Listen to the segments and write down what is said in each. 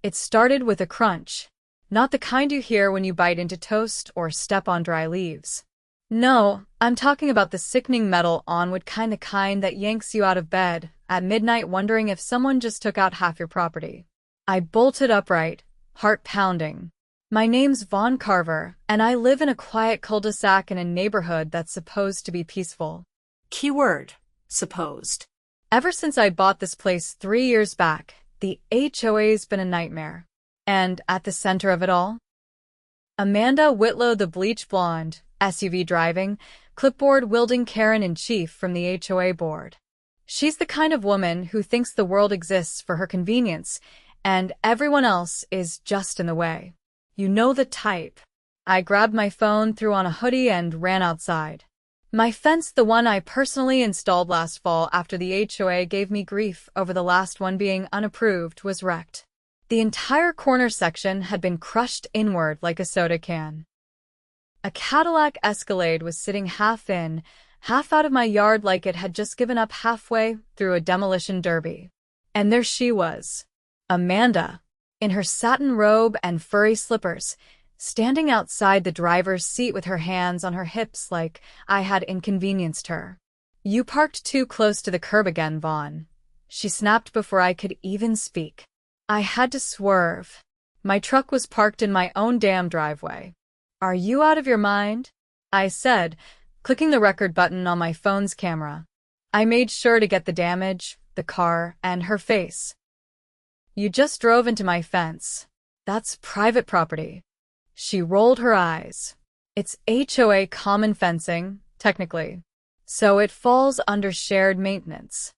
It started with a crunch. Not the kind you hear when you bite into toast or step on dry leaves. No, I'm talking about the sickening metal on wood kind, the kind that yanks you out of bed at midnight wondering if someone just took out half your property. I bolted upright, heart pounding. My name's Vaughn Carver, and I live in a quiet cul-de-sac in a neighborhood that's supposed to be peaceful. Keyword, supposed. Ever since I bought this place 3 years back, the HOA's been a nightmare. And at the center of it all? Amanda Whitlow, the bleach blonde, SUV driving, clipboard wielding Karen-in-chief from the HOA board. She's the kind of woman who thinks the world exists for her convenience, and everyone else is just in the way. You know the type. I grabbed my phone, threw on a hoodie, and ran outside. My fence, the one I personally installed last fall after the HOA gave me grief over the last one being unapproved, was wrecked. The entire corner section had been crushed inward like a soda can. A Cadillac Escalade was sitting half in, half out of my yard like it had just given up halfway through a demolition derby. And there she was, Amanda, in her satin robe and furry slippers, standing outside the driver's seat with her hands on her hips like I had inconvenienced her. "You parked too close to the curb again, Vaughn," she snapped before I could even speak. I had to swerve. My truck was parked in my own damn driveway. "Are you out of your mind?" I said, clicking the record button on my phone's camera. I made sure to get the damage, the car, and her face. "You just drove into my fence. That's private property." She rolled her eyes. "It's HOA common fencing, technically. So it falls under shared maintenance."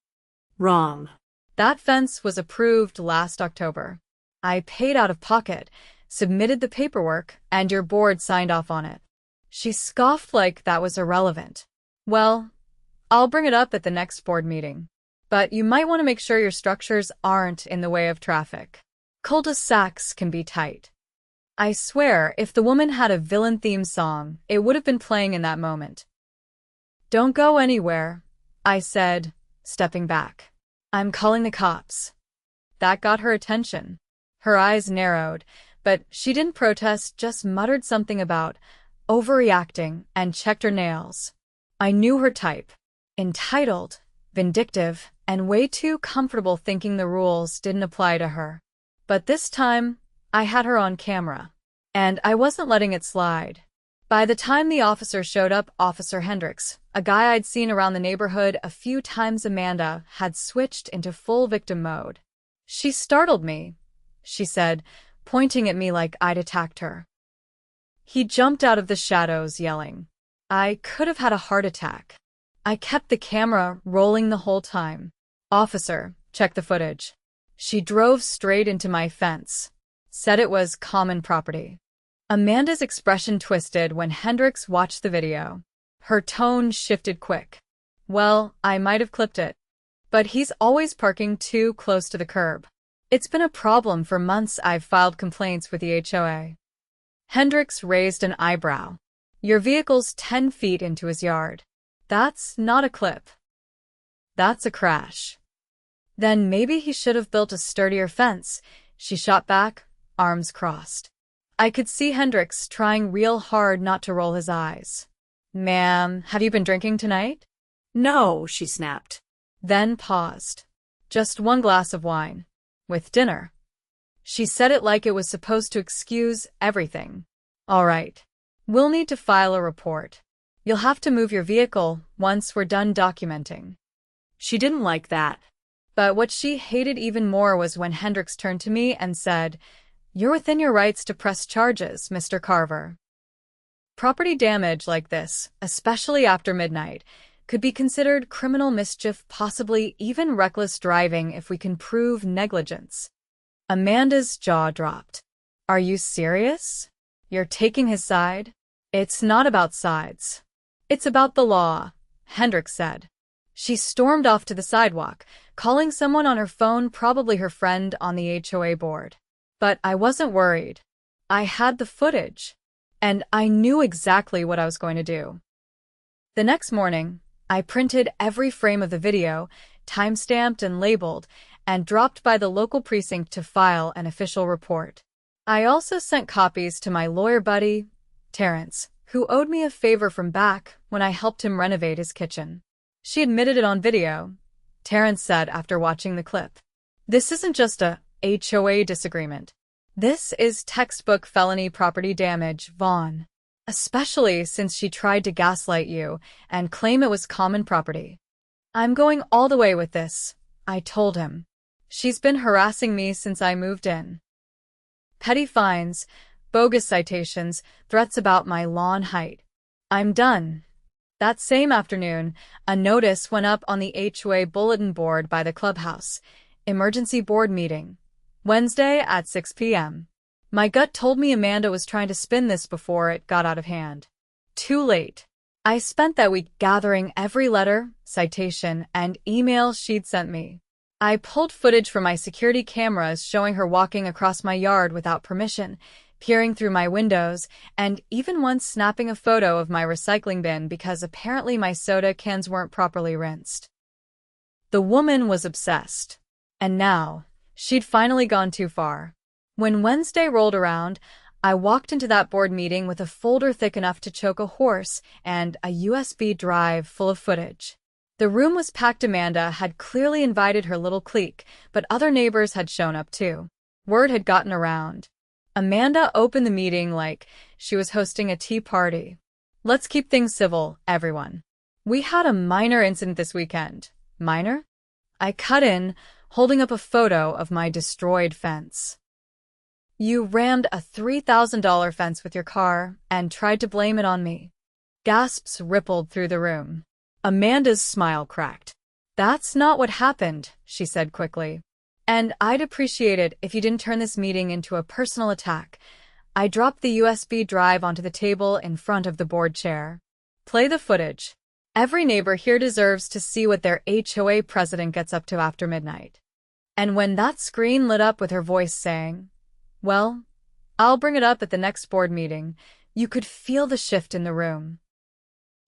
Wrong. That fence was approved last October. I paid out of pocket, submitted the paperwork, and your board signed off on it. She scoffed like that was irrelevant. "Well, I'll bring it up at the next board meeting. But you might want to make sure your structures aren't in the way of traffic. Cul-de-sacs can be tight." I swear, if the woman had a villain theme song, it would have been playing in that moment. "Don't go anywhere," I said, stepping back. "I'm calling the cops." That got her attention. Her eyes narrowed, but she didn't protest, just muttered something about overreacting and checked her nails. I knew her type. Entitled, vindictive, and way too comfortable thinking the rules didn't apply to her. But this time, I had her on camera. And I wasn't letting it slide. By the time the officer showed up, Officer Hendricks, a guy I'd seen around the neighborhood a few times, Amanda had switched into full victim mode. "She startled me," she said, pointing at me like I'd attacked her. He jumped out of the shadows, yelling. I could have had a heart attack. I kept the camera rolling the whole time. "Officer, check the footage." She drove straight into my fence. Said it was common property. Amanda's expression twisted when Hendricks watched the video. Her tone shifted quick. "Well, I might have clipped it. But he's always parking too close to the curb. It's been a problem for months. I've filed complaints with the HOA." Hendricks raised an eyebrow. "Your vehicle's 10 feet into his yard. That's not a clip. That's a crash." "Then maybe he should have built a sturdier fence," she shot back, arms crossed. I could see Hendricks trying real hard not to roll his eyes. "Ma'am, have you been drinking tonight?" "No," she snapped. Then paused. "Just 1 glass of wine. With dinner." She said it like it was supposed to excuse everything. "All right. We'll need to file a report. You'll have to move your vehicle once we're done documenting." She didn't like that. But what she hated even more was when Hendricks turned to me and said, "You're within your rights to press charges, Mr. Carver." Property damage like this, especially after midnight, could be considered criminal mischief, possibly even reckless driving if we can prove negligence. Amanda's jaw dropped. "Are you serious? You're taking his side?" "It's not about sides. It's about the law," Hendricks said. She stormed off to the sidewalk, calling someone on her phone, probably her friend on the HOA board. But I wasn't worried. I had the footage, and I knew exactly what I was going to do. The next morning, I printed every frame of the video, time-stamped and labeled, and dropped by the local precinct to file an official report. I also sent copies to my lawyer buddy, Terrence, who owed me a favor from back when I helped him renovate his kitchen. She admitted it on video, Terrence said after watching the clip. This isn't just a HOA disagreement. This is textbook felony property damage, Vaughn. Especially since she tried to gaslight you and claim it was common property. I'm going all the way with this, I told him. She's been harassing me since I moved in. Petty fines, bogus citations, threats about my lawn height. I'm done. That same afternoon, a notice went up on the HOA bulletin board by the clubhouse. Emergency board meeting. Wednesday at 6 p.m. My gut told me Amanda was trying to spin this before it got out of hand. Too late. I spent that week gathering every letter, citation, and email she'd sent me. I pulled footage from my security cameras showing her walking across my yard without permission, peering through my windows, and even once snapping a photo of my recycling bin because apparently my soda cans weren't properly rinsed. The woman was obsessed. And now, she'd finally gone too far. When Wednesday rolled around, I walked into that board meeting with a folder thick enough to choke a horse and a USB drive full of footage. The room was packed. Amanda had clearly invited her little clique, but other neighbors had shown up too. Word had gotten around. Amanda opened the meeting like she was hosting a tea party. Let's keep things civil, everyone. We had a minor incident this weekend. Minor? I cut in, holding up a photo of my destroyed fence. You rammed a $3,000 fence with your car and tried to blame it on me. Gasps rippled through the room. Amanda's smile cracked. That's not what happened, she said quickly. And I'd appreciate it if you didn't turn this meeting into a personal attack. I dropped the USB drive onto the table in front of the board chair. Play the footage. Every neighbor here deserves to see what their HOA president gets up to after midnight. And when that screen lit up with her voice saying, well, I'll bring it up at the next board meeting, you could feel the shift in the room.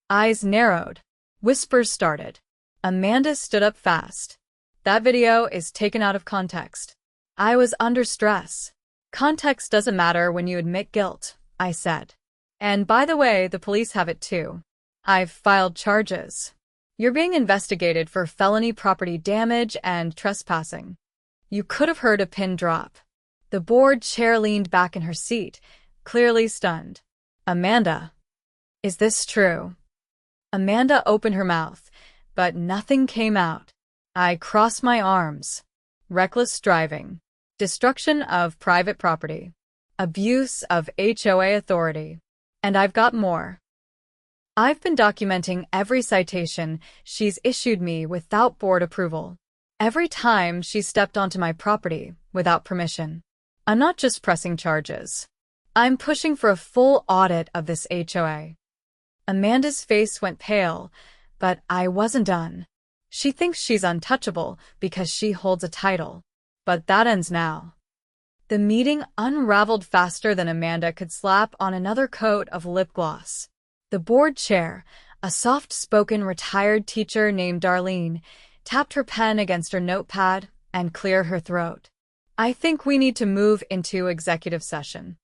Eyes narrowed. Whispers started. Amanda stood up fast. That video is taken out of context. I was under stress. Context doesn't matter when you admit guilt, I said. And by the way, the police have it too. I've filed charges. You're being investigated for felony property damage and trespassing. You could have heard a pin drop. The board chair leaned back in her seat, clearly stunned. Amanda, is this true? Amanda opened her mouth, but nothing came out. I crossed my arms. Reckless driving. Destruction of private property. Abuse of HOA authority. And I've got more. I've been documenting every citation she's issued me without board approval. Every time she stepped onto my property without permission. I'm not just pressing charges. I'm pushing for a full audit of this HOA. Amanda's face went pale, but I wasn't done. She thinks she's untouchable because she holds a title. But that ends now. The meeting unraveled faster than Amanda could slap on another coat of lip gloss. The board chair, a soft-spoken retired teacher named Darlene, tapped her pen against her notepad and cleared her throat. I think we need to move into executive session.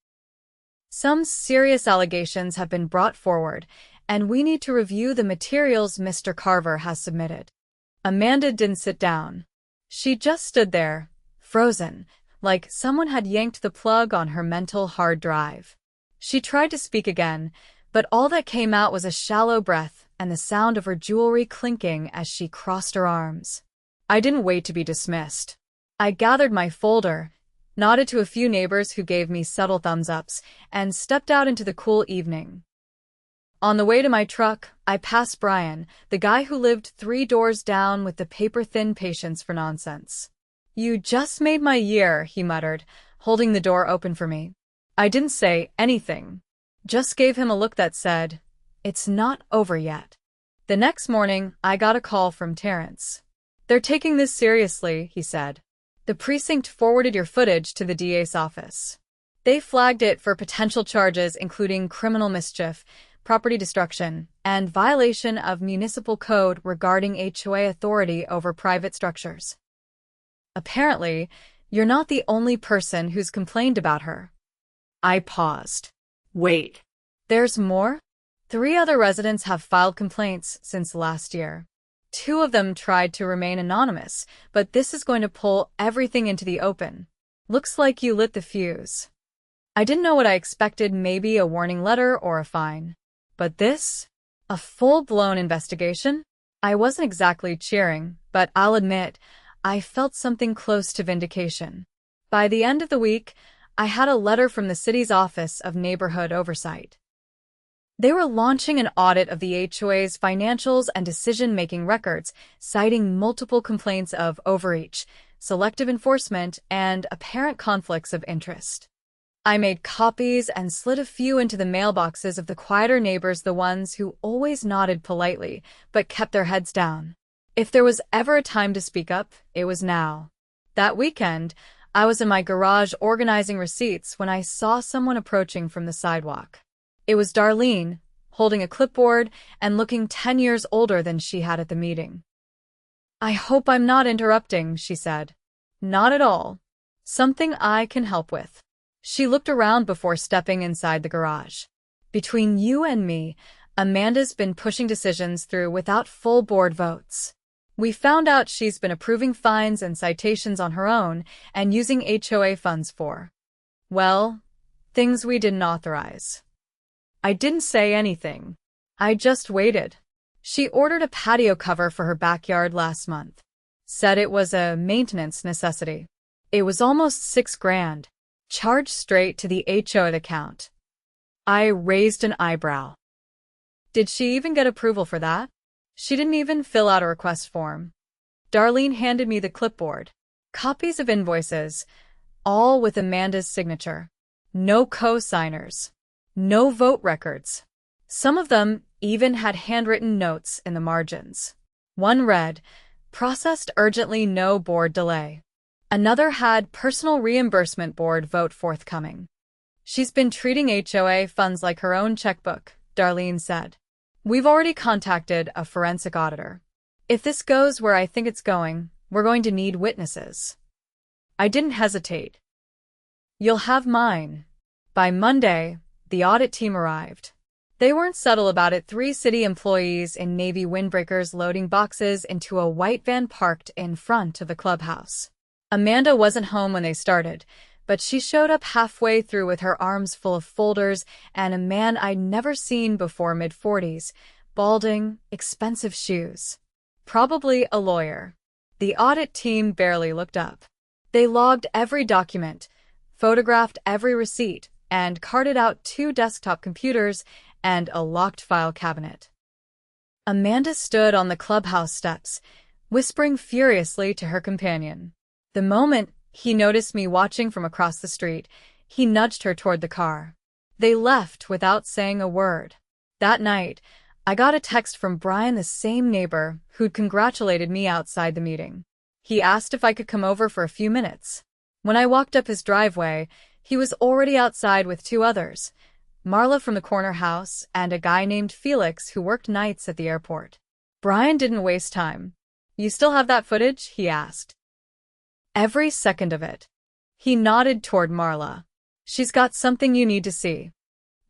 Some serious allegations have been brought forward, and we need to review the materials Mr. Carver has submitted. Amanda didn't sit down. She just stood there, frozen, like someone had yanked the plug on her mental hard drive. She tried to speak again, but all that came out was a shallow breath and the sound of her jewelry clinking as she crossed her arms. I didn't wait to be dismissed. I gathered my folder, nodded to a few neighbors who gave me subtle thumbs-ups, and stepped out into the cool evening. On the way to my truck, I passed Brian, the guy who lived 3 doors down with the paper-thin patience for nonsense. You just made my year, he muttered, holding the door open for me. I didn't say anything. Just gave him a look that said, it's not over yet. The next morning, I got a call from Terrence. They're taking this seriously, he said. The precinct forwarded your footage to the DA's office. They flagged it for potential charges including criminal mischief, property destruction, and violation of municipal code regarding HOA authority over private structures. Apparently, you're not the only person who's complained about her. I paused. Wait. There's more? 3 other residents have filed complaints since last year. 2 of them tried to remain anonymous, but this is going to pull everything into the open. Looks like you lit the fuse. I didn't know what I expected, maybe a warning letter or a fine. But this? A full-blown investigation? I wasn't exactly cheering, but I'll admit, I felt something close to vindication. By the end of the week, I had a letter from the city's Office of Neighborhood Oversight. They were launching an audit of the HOA's financials and decision-making records, citing multiple complaints of overreach, selective enforcement, and apparent conflicts of interest. I made copies and slid a few into the mailboxes of the quieter neighbors, the ones who always nodded politely but kept their heads down. If there was ever a time to speak up, it was now. That weekend, I was in my garage organizing receipts when I saw someone approaching from the sidewalk. It was Darlene, holding a clipboard and looking 10 years older than she had at the meeting. "I hope I'm not interrupting," she said. "Not at all. Something I can help with." She looked around before stepping inside the garage. "Between you and me, Amanda's been pushing decisions through without full board votes. We found out she's been approving fines and citations on her own and using HOA funds for, well, things we didn't authorize." I didn't say anything. I just waited. She ordered a patio cover for her backyard last month. Said it was a maintenance necessity. It was almost $6,000. Charged straight to the HOA account. I raised an eyebrow. Did she even get approval for that? She didn't even fill out a request form. Darlene handed me the clipboard. Copies of invoices, all with Amanda's signature. No co-signers. No vote records. Some of them even had handwritten notes in the margins. One read, "Processed urgently, no board delay." Another had "Personal reimbursement board vote forthcoming." "She's been treating HOA funds like her own checkbook," Darlene said. "We've already contacted a forensic auditor. If this goes where I think it's going, we're going to need witnesses." I didn't hesitate. "You'll have mine." By Monday, the audit team arrived. They weren't subtle about it. 3 city employees in navy windbreakers loading boxes into a white van parked in front of the clubhouse. Amanda wasn't home when they started, but she showed up halfway through with her arms full of folders and a man I'd never seen before, mid-40s, balding, expensive shoes. Probably a lawyer. The audit team barely looked up. They logged every document, photographed every receipt, and carted out 2 desktop computers and a locked file cabinet. Amanda stood on the clubhouse steps, whispering furiously to her companion. The moment he noticed me watching from across the street, he nudged her toward the car. They left without saying a word. That night, I got a text from Brian, the same neighbor who'd congratulated me outside the meeting. He asked if I could come over for a few minutes. When I walked up his driveway, he was already outside with 2 others, Marla from the corner house and a guy named Felix who worked nights at the airport. Brian didn't waste time. "You still have that footage?" he asked. "Every second of it." He nodded toward Marla. "She's got something you need to see."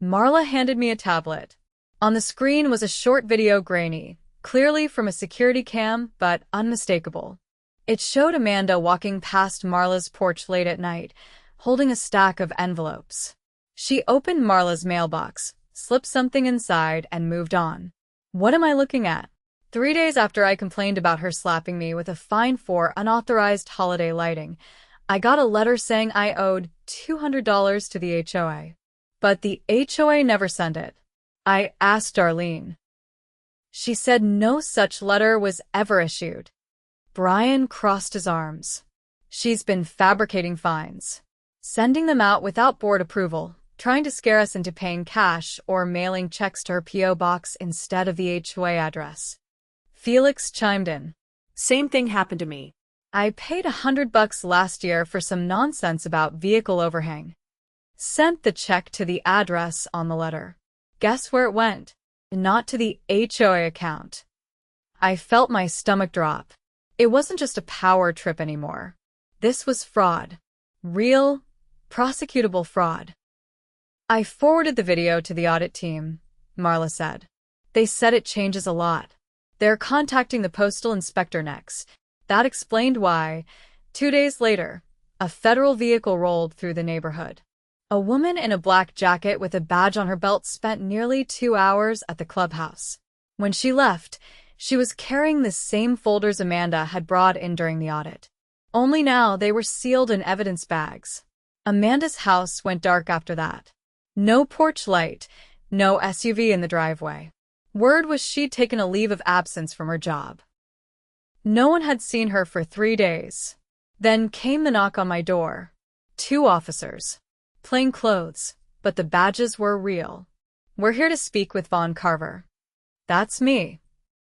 Marla handed me a tablet. On the screen was a short video, grainy, clearly from a security cam, but unmistakable. It showed Amanda walking past Marla's porch late at night, holding a stack of envelopes. She opened Marla's mailbox, slipped something inside, and moved on. What am I looking at? 3 days after I complained about her slapping me with a fine for unauthorized holiday lighting, I got a letter saying I owed $200 to the HOA. But the HOA never sent it. I asked Darlene. She said no such letter was ever issued. Brian crossed his arms. "She's been fabricating fines, sending them out without board approval, trying to scare us into paying cash or mailing checks to her P.O. box instead of the HOA address." Felix chimed in. "Same thing happened to me. I paid $100 last year for some nonsense about vehicle overhang. Sent the check to the address on the letter. Guess where it went? Not to the HOA account." I felt my stomach drop. It wasn't just a power trip anymore. This was fraud. Real, prosecutable fraud. I forwarded the video to the audit team, Marla said. They said it changes a lot. They're contacting the postal inspector next. That explained why, 2 days later, a federal vehicle rolled through the neighborhood. A woman in a black jacket with a badge on her belt spent nearly 2 hours at the clubhouse. When she left, she was carrying the same folders Amanda had brought in during the audit. Only now they were sealed in evidence bags. Amanda's house went dark after that. No porch light, no SUV in the driveway. Word was she'd taken a leave of absence from her job. No one had seen her for 3 days. Then came the knock on my door. 2 officers. Plain clothes, but the badges were real. "We're here to speak with Vaughn Carver." "That's me."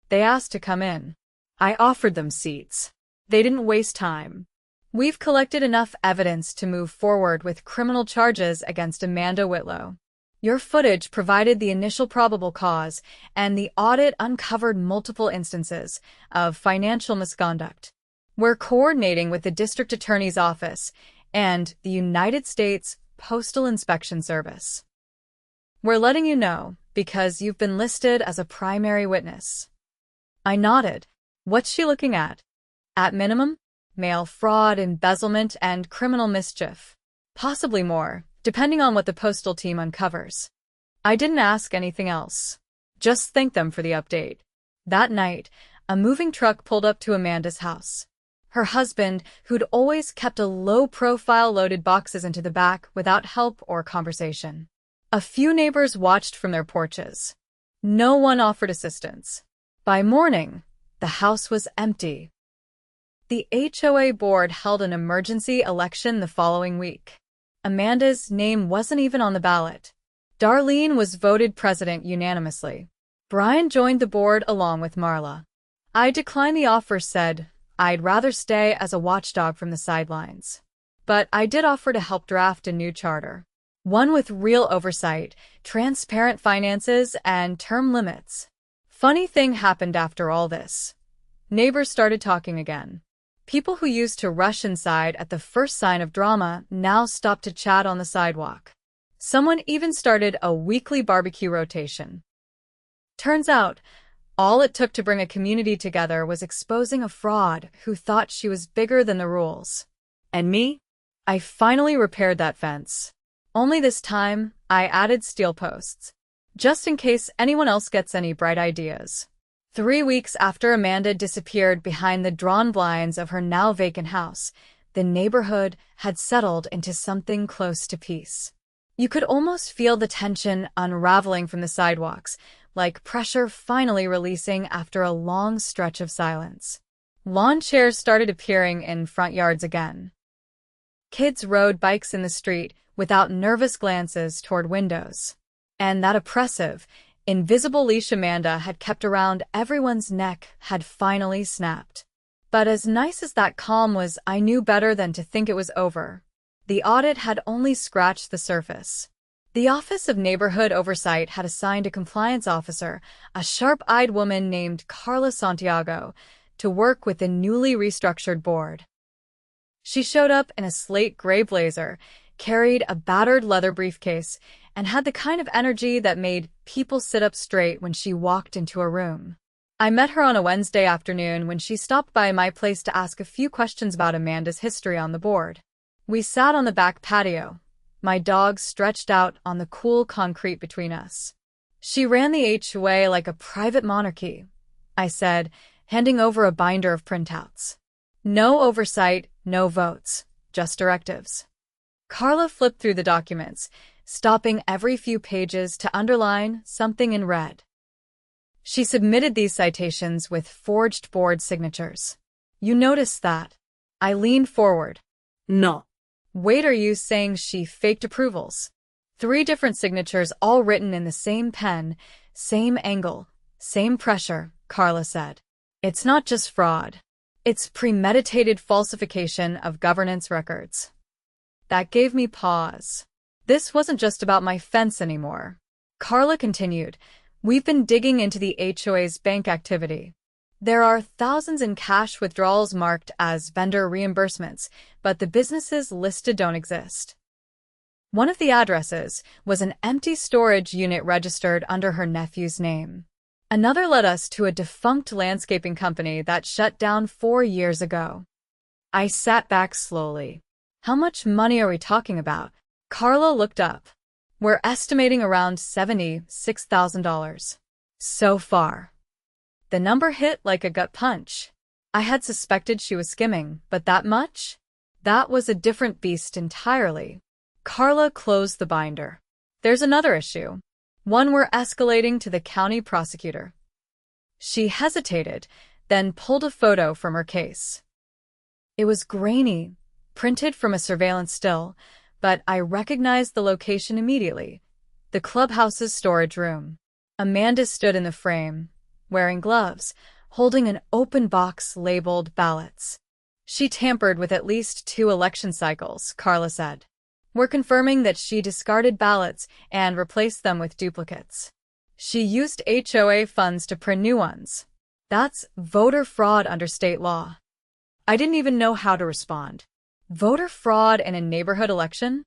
They asked to come in. I offered them seats. They didn't waste time. "We've collected enough evidence to move forward with criminal charges against Amanda Whitlow. Your footage provided the initial probable cause, and the audit uncovered multiple instances of financial misconduct. We're coordinating with the district attorney's office and the United States Postal Inspection Service. We're letting you know because you've been listed as a primary witness." I nodded. What's she looking at? At minimum, mail fraud, embezzlement, and criminal mischief. Possibly more, depending on what the postal team uncovers. I didn't ask anything else. Just thanked them for the update. That night, a moving truck pulled up to Amanda's house. Her husband, who'd always kept a low profile, loaded boxes into the back without help or conversation. A few neighbors watched from their porches. No one offered assistance. By morning, the house was empty. The HOA board held an emergency election the following week. Amanda's name wasn't even on the ballot. Darlene was voted president unanimously. Brian joined the board along with Marla. I declined the offer, said I'd rather stay as a watchdog from the sidelines. But I did offer to help draft a new charter. One with real oversight, transparent finances, and term limits. Funny thing happened after all this. Neighbors started talking again. People who used to rush inside at the first sign of drama now stopped to chat on the sidewalk. Someone even started a weekly barbecue rotation. Turns out, all it took to bring a community together was exposing a fraud who thought she was bigger than the rules. And me? I finally repaired that fence. Only this time, I added steel posts. Just in case anyone else gets any bright ideas. 3 weeks after Amanda disappeared behind the drawn blinds of her now vacant house, the neighborhood had settled into something close to peace. You could almost feel the tension unraveling from the sidewalks, like pressure finally releasing after a long stretch of silence. Lawn chairs started appearing in front yards again. Kids rode bikes in the street without nervous glances toward windows. And that oppressive, invisible leash Amanda had kept around everyone's neck had finally snapped. But as nice as that calm was, I knew better than to think it was over. The audit had only scratched the surface. The Office of Neighborhood Oversight had assigned a compliance officer, a sharp-eyed woman named Carla Santiago, to work with the newly restructured board. She showed up in a slate gray blazer, carried a battered leather briefcase, and had the kind of energy that made people sit up straight when she walked into a room. I met her on a Wednesday afternoon when she stopped by my place to ask a few questions about Amanda's history on the board. We sat on the back patio, my dogs stretched out on the cool concrete between us. She ran the HOA like a private monarchy, I said, handing over a binder of printouts. No oversight, no votes, just directives. Carla flipped through the documents, stopping every few pages to underline something in red. She submitted these citations with forged board signatures. You noticed that? I leaned forward. No. Wait, are you saying she faked approvals? 3 different signatures, all written in the same pen, same angle, same pressure, Carla said. It's not just fraud. It's premeditated falsification of governance records. That gave me pause. This wasn't just about my fence anymore. Carla continued, we've been digging into the HOA's bank activity. There are thousands in cash withdrawals marked as vendor reimbursements, but the businesses listed don't exist. One of the addresses was an empty storage unit registered under her nephew's name. Another led us to a defunct landscaping company that shut down 4 years ago. I sat back slowly. How much money are we talking about? Carla looked up. We're estimating around $76,000. So far. The number hit like a gut punch. I had suspected she was skimming, but that much? That was a different beast entirely. Carla closed the binder. There's another issue. One we're escalating to the county prosecutor. She hesitated, then pulled a photo from her case. It was grainy, printed from a surveillance still, but I recognized the location immediately. The clubhouse's storage room. Amanda stood in the frame, wearing gloves, holding an open box labeled ballots. She tampered with at least 2 election cycles, Carla said. We're confirming that she discarded ballots and replaced them with duplicates. She used HOA funds to print new ones. That's voter fraud under state law. I didn't even know how to respond. Voter fraud in a neighborhood election?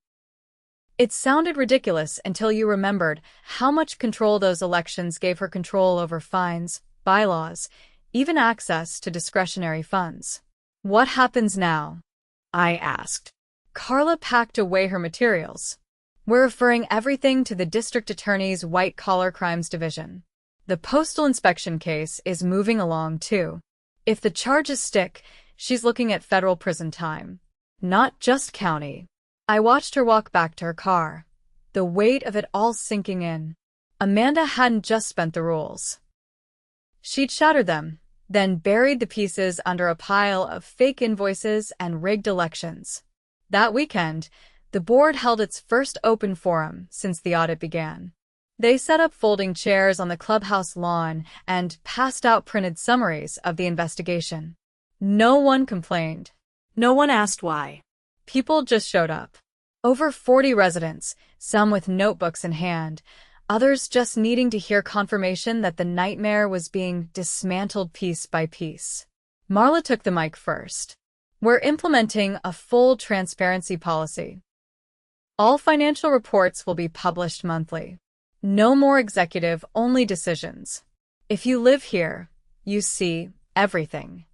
It sounded ridiculous until you remembered how much control those elections gave her: control over fines, bylaws, even access to discretionary funds. What happens now? I asked. Carla packed away her materials. We're referring everything to the district attorney's white-collar crimes division. The postal inspection case is moving along too. If the charges stick, she's looking at federal prison time, not just county. I watched her walk back to her car, the weight of it all sinking in. Amanda hadn't just spent the rules. She'd shattered them, then buried the pieces under a pile of fake invoices and rigged elections. That weekend, the board held its first open forum since the audit began. They set up folding chairs on the clubhouse lawn and passed out printed summaries of the investigation. No one complained. No one asked why. People just showed up. Over 40 residents, some with notebooks in hand, others just needing to hear confirmation that the nightmare was being dismantled piece by piece. Marla took the mic first. We're implementing a full transparency policy. All financial reports will be published monthly. No more executive-only decisions. If you live here, you see everything.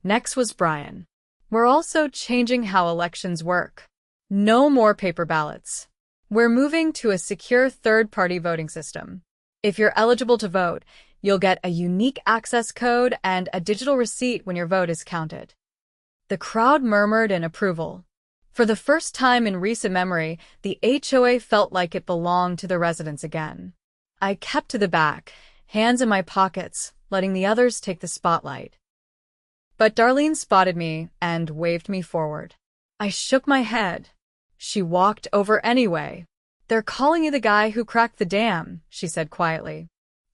Next was Brian. We're also changing how elections work. No more paper ballots. We're moving to a secure third-party voting system. If you're eligible to vote, you'll get a unique access code and a digital receipt when your vote is counted. The crowd murmured in approval. For the first time in recent memory, the HOA felt like it belonged to the residents again. I kept to the back, hands in my pockets, letting the others take the spotlight. But Darlene spotted me and waved me forward. I shook my head. She walked over anyway. They're calling you the guy who cracked the dam, she said quietly.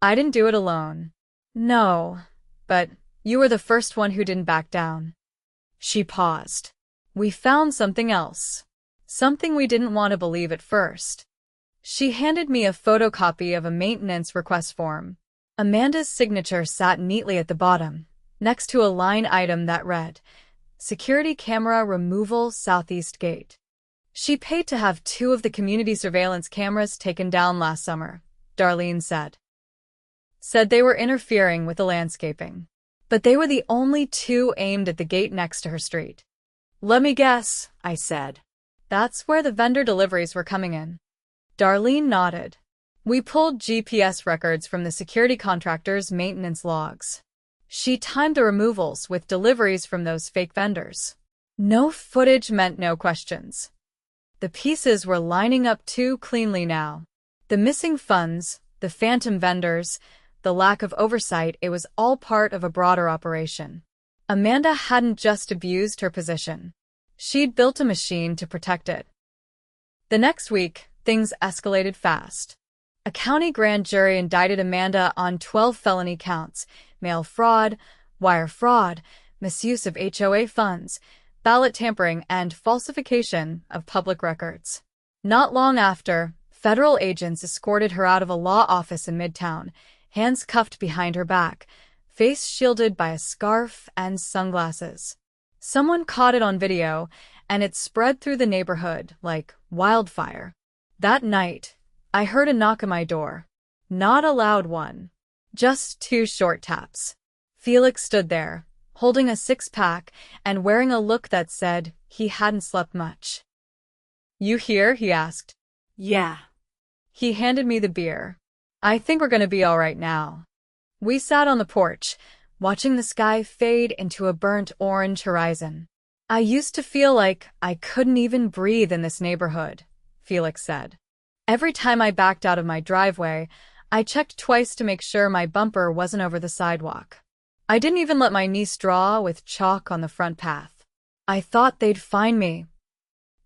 I didn't do it alone. No, but you were the first one who didn't back down. She paused. We found something else. Something we didn't want to believe at first. She handed me a photocopy of a maintenance request form. Amanda's signature sat neatly at the bottom, next to a line item that read, Security Camera Removal Southeast Gate. She paid to have 2 of the community surveillance cameras taken down last summer, Darlene said. Said they were interfering with the landscaping. But they were the only 2 aimed at the gate next to her street. Let me guess, I said. That's where the vendor deliveries were coming in. Darlene nodded. We pulled GPS records from the security contractor's maintenance logs. She timed the removals with deliveries from those fake vendors. No footage meant no questions. The pieces were lining up too cleanly now. The missing funds, the phantom vendors, the lack of oversight, it was all part of a broader operation. Amanda hadn't just abused her position. She'd built a machine to protect it. The next week, things escalated fast. A county grand jury indicted Amanda on 12 felony counts: mail fraud, wire fraud, misuse of HOA funds, ballot tampering, and falsification of public records. Not long after, federal agents escorted her out of a law office in Midtown, hands cuffed behind her back, face shielded by a scarf and sunglasses. Someone caught it on video, and it spread through the neighborhood like wildfire. That night, I heard a knock on my door. Not a loud one. Just 2 short taps. Felix stood there, holding a six-pack and wearing a look that said he hadn't slept much. "You here?" he asked. Yeah. He handed me the beer. "I think we're gonna be all right now." We sat on the porch, watching the sky fade into a burnt orange horizon. "I used to feel like I couldn't even breathe in this neighborhood," Felix said. "Every time I backed out of my driveway, I checked twice to make sure my bumper wasn't over the sidewalk. I didn't even let my niece draw with chalk on the front path. I thought they'd find me."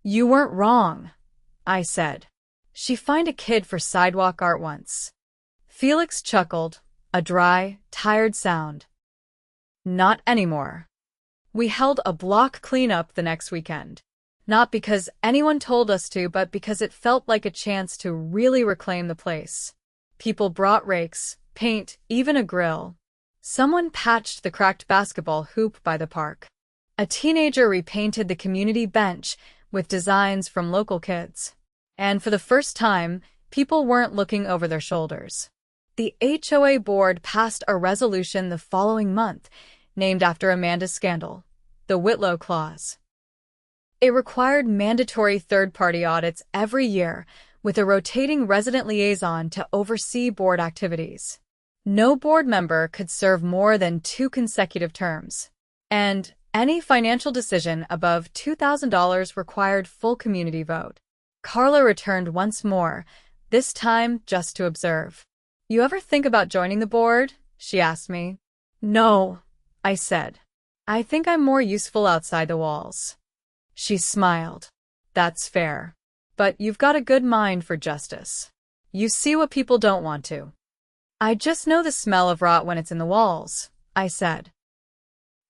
"You weren't wrong," I said. "She fined a kid for sidewalk art once." Felix chuckled, a dry, tired sound. "Not anymore." We held a block cleanup the next weekend. Not because anyone told us to, but because it felt like a chance to really reclaim the place. People brought rakes, paint, even a grill. Someone patched the cracked basketball hoop by the park. A teenager repainted the community bench with designs from local kids. And for the first time, people weren't looking over their shoulders. The HOA board passed a resolution the following month, named after Amanda's scandal, the Whitlow Clause. It required mandatory third-party audits every year, with a rotating resident liaison to oversee board activities. No board member could serve more than 2 consecutive terms. And any financial decision above $2,000 required full community vote. Carla returned once more, this time just to observe. "You ever think about joining the board?" she asked me. "No," I said. "I think I'm more useful outside the walls." She smiled. "That's fair. But you've got a good mind for justice. You see what people don't want to." "I just know the smell of rot when it's in the walls," I said.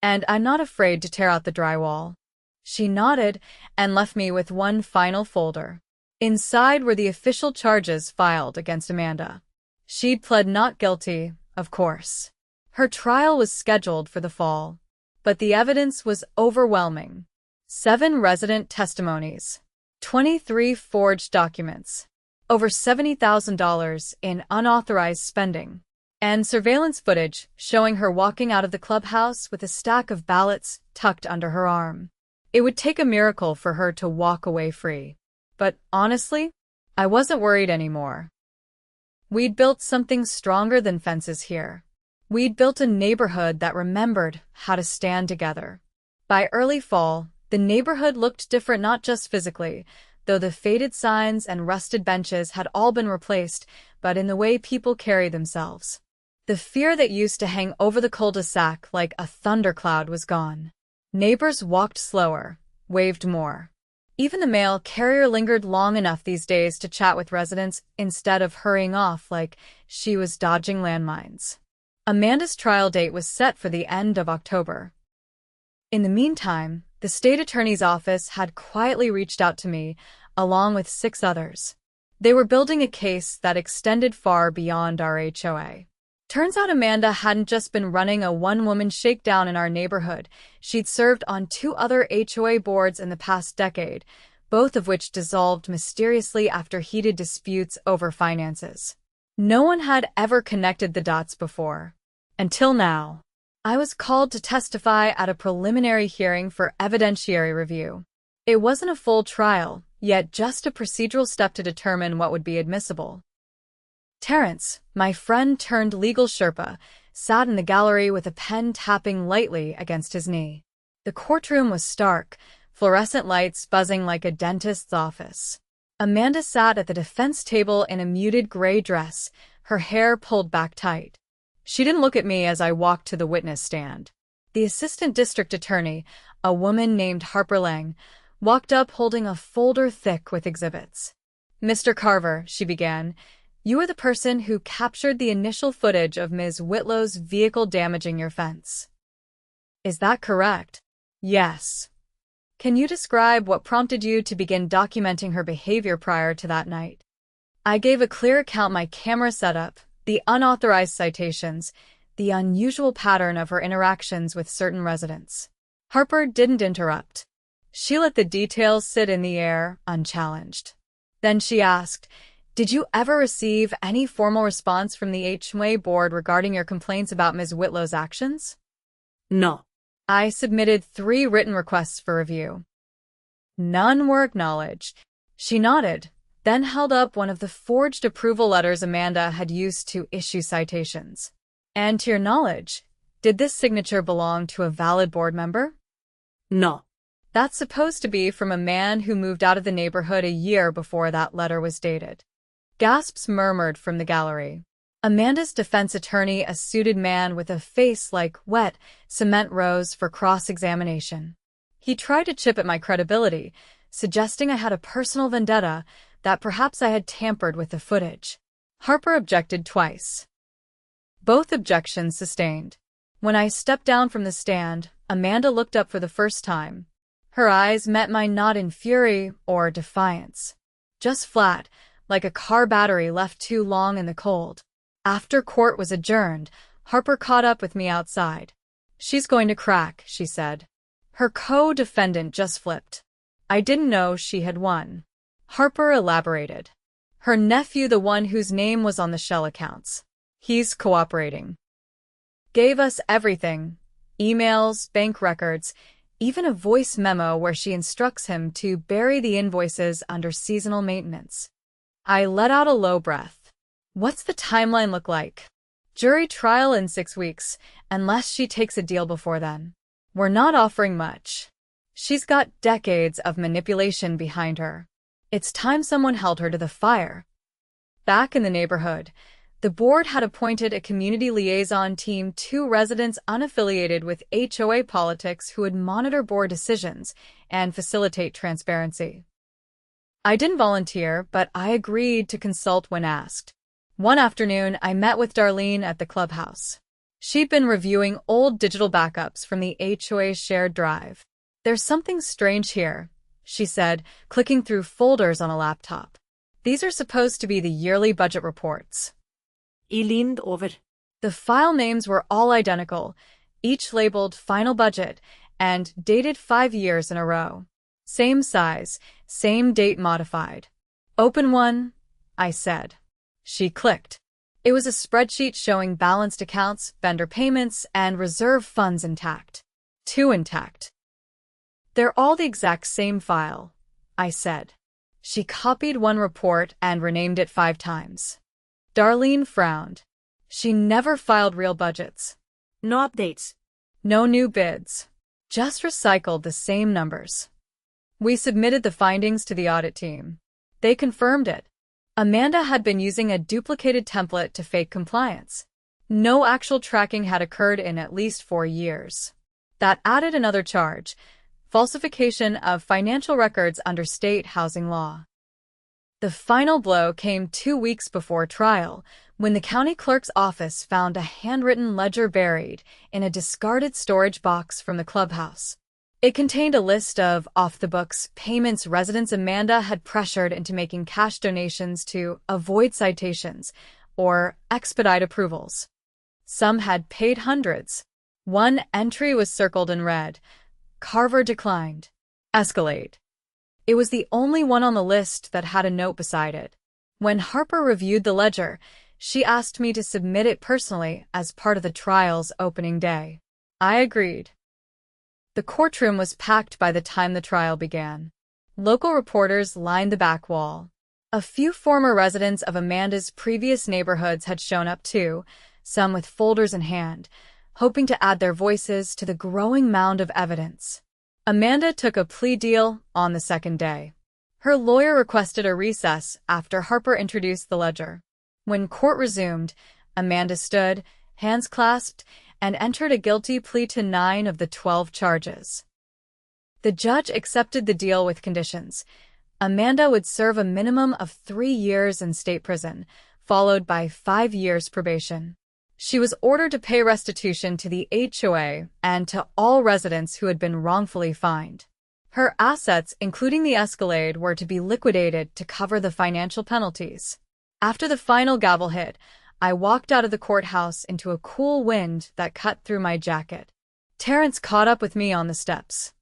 "And I'm not afraid to tear out the drywall." She nodded and left me with one final folder. Inside were the official charges filed against Amanda. She'd pled not guilty, of course. Her trial was scheduled for the fall. But the evidence was overwhelming. 7 resident testimonies, 23 forged documents, over $70,000 in unauthorized spending, and surveillance footage showing her walking out of the clubhouse with a stack of ballots tucked under her arm. It would take a miracle for her to walk away free. But honestly, I wasn't worried anymore. We'd built something stronger than fences here. We'd built a neighborhood that remembered how to stand together. By early fall, the neighborhood looked different, not just physically, though the faded signs and rusted benches had all been replaced, but in the way people carry themselves. The fear that used to hang over the cul-de-sac like a thundercloud was gone. Neighbors walked slower, waved more. Even the mail carrier lingered long enough these days to chat with residents instead of hurrying off like she was dodging landmines. Amanda's trial date was set for the end of October. In the meantime, the state attorney's office had quietly reached out to me, along with 6 others. They were building a case that extended far beyond our HOA. Turns out Amanda hadn't just been running a one-woman shakedown in our neighborhood. She'd served on 2 other HOA boards in the past decade, both of which dissolved mysteriously after heated disputes over finances. No one had ever connected the dots before. Until now. I was called to testify at a preliminary hearing for evidentiary review. It wasn't a full trial, yet just a procedural step to determine what would be admissible. Terrence, my friend turned legal Sherpa, sat in the gallery with a pen tapping lightly against his knee. The courtroom was stark, fluorescent lights buzzing like a dentist's office. Amanda sat at the defense table in a muted gray dress, her hair pulled back tight. She didn't look at me as I walked to the witness stand. The assistant district attorney, a woman named Harper Lang, walked up holding a folder thick with exhibits. "Mr. Carver," she began, "you are the person who captured the initial footage of Ms. Whitlow's vehicle damaging your fence. Is that correct?" "Yes." "Can you describe what prompted you to begin documenting her behavior prior to that night?" I gave a clear account: my camera setup, the unauthorized citations, the unusual pattern of her interactions with certain residents. Harper didn't interrupt. She let the details sit in the air, unchallenged. Then she asked, "Did you ever receive any formal response from the HOA board regarding your complaints about Ms. Whitlow's actions?" No. I submitted 3 written requests for review. None were acknowledged. She nodded, then held up one of the forged approval letters Amanda had used to issue citations. "And to your knowledge, did this signature belong to a valid board member?" No. "That's supposed to be from a man who moved out of the neighborhood a year before that letter was dated." Gasps murmured from the gallery. Amanda's defense attorney, a suited man with a face like wet cement, rose for cross-examination. He tried to chip at my credibility, suggesting I had a personal vendetta, that perhaps I had tampered with the footage. Harper objected twice. Both objections sustained. When I stepped down from the stand, Amanda looked up for the first time. Her eyes met mine, not in fury or defiance, just flat, like a car battery left too long in the cold. After court was adjourned, Harper caught up with me outside. "She's going to crack," she said. Her co-defendant just flipped. "I didn't know she had won." Harper elaborated. "Her nephew, the one whose name was on the shell accounts. He's cooperating. Gave us everything. Emails, bank records, even a voice memo where she instructs him to bury the invoices under seasonal maintenance." I let out a low breath. "What's the timeline look like?" "Jury trial in 6 weeks, unless she takes a deal before then." "We're not offering much. She's got decades of manipulation behind her. It's time someone held her to the fire." Back in the neighborhood, the board had appointed a community liaison team, 2 residents unaffiliated with HOA politics who would monitor board decisions and facilitate transparency. I didn't volunteer, but I agreed to consult when asked. One afternoon, I met with Darlene at the clubhouse. She'd been reviewing old digital backups from the HOA's shared drive. "There's something strange here," she said, clicking through folders on a laptop. "These are supposed to be the yearly budget reports." I leaned over. The file names were all identical, each labeled Final Budget and dated 5 years in a row. Same size, same date modified. "Open one," I said. She clicked. It was a spreadsheet showing balanced accounts, vendor payments, and reserve funds intact. 2 intact. "They're all the exact same file," I said. She copied one report and renamed it 5 times. Darlene frowned. She never filed real budgets. No updates. No new bids. Just recycled the same numbers. We submitted the findings to the audit team. They confirmed it. Amanda had been using a duplicated template to fake compliance. No actual tracking had occurred in at least 4 years. That added another charge: falsification of financial records under state housing law. The final blow came 2 weeks before trial, when the county clerk's office found a handwritten ledger buried in a discarded storage box from the clubhouse. It contained a list of off-the-books payments residents Amanda had pressured into making cash donations to avoid citations or expedite approvals. Some had paid hundreds. One entry was circled in red: Carver declined. Escalate. It was the only one on the list that had a note beside it. When Harper reviewed the ledger, she asked me to submit it personally as part of the trial's opening day. I agreed. The courtroom was packed by the time the trial began. Local reporters lined the back wall. A few former residents of Amanda's previous neighborhoods had shown up too, some with folders in hand, hoping to add their voices to the growing mound of evidence. Amanda took a plea deal on the second day. Her lawyer requested a recess after Harper introduced the ledger. When court resumed, Amanda stood, hands clasped, and entered a guilty plea to 9 of the 12 charges. The judge accepted the deal with conditions. Amanda would serve a minimum of 3 years in state prison, followed by 5 years probation. She was ordered to pay restitution to the HOA and to all residents who had been wrongfully fined. Her assets, including the Escalade, were to be liquidated to cover the financial penalties. After the final gavel hit, I walked out of the courthouse into a cool wind that cut through my jacket. Terrence caught up with me on the steps.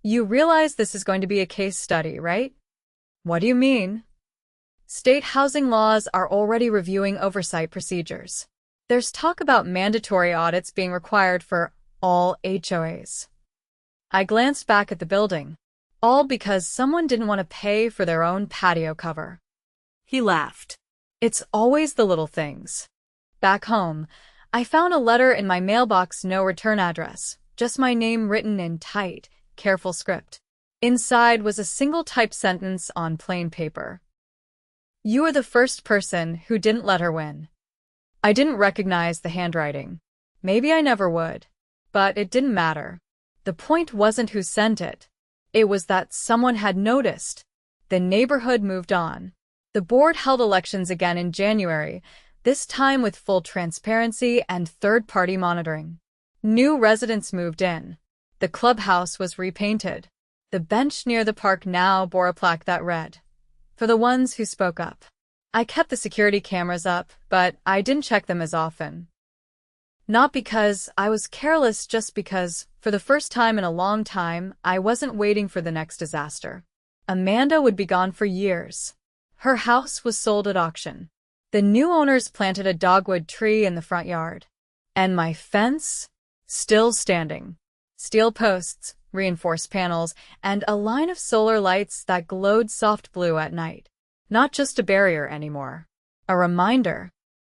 You realize this is going to be a case study, right? What do you mean? State housing laws are already reviewing oversight procedures. There's talk about mandatory audits being required for all HOAs. I glanced back at the building, all because someone didn't want to pay for their own patio cover. He laughed. It's always the little things. Back home, I found a letter in my mailbox, no return address, just my name written in tight, careful script. Inside was a single typed sentence on plain paper. You are the first person who didn't let her win. I didn't recognize the handwriting. Maybe I never would. But it didn't matter. The point wasn't who sent it. It was that someone had noticed. The neighborhood moved on. The board held elections again in January, this time with full transparency and third-party monitoring. New residents moved in. The clubhouse was repainted. The bench near the park now bore a plaque that read, "For the ones who spoke up." I kept the security cameras up, but I didn't check them as often. Not because I was careless, just because, for the first time in a long time, I wasn't waiting for the next disaster. Amanda would be gone for years. Her house was sold at auction. The new owners planted a dogwood tree in the front yard. And my fence? Still standing. Steel posts, reinforced panels, and a line of solar lights that glowed soft blue at night. Not just a barrier anymore. A reminder.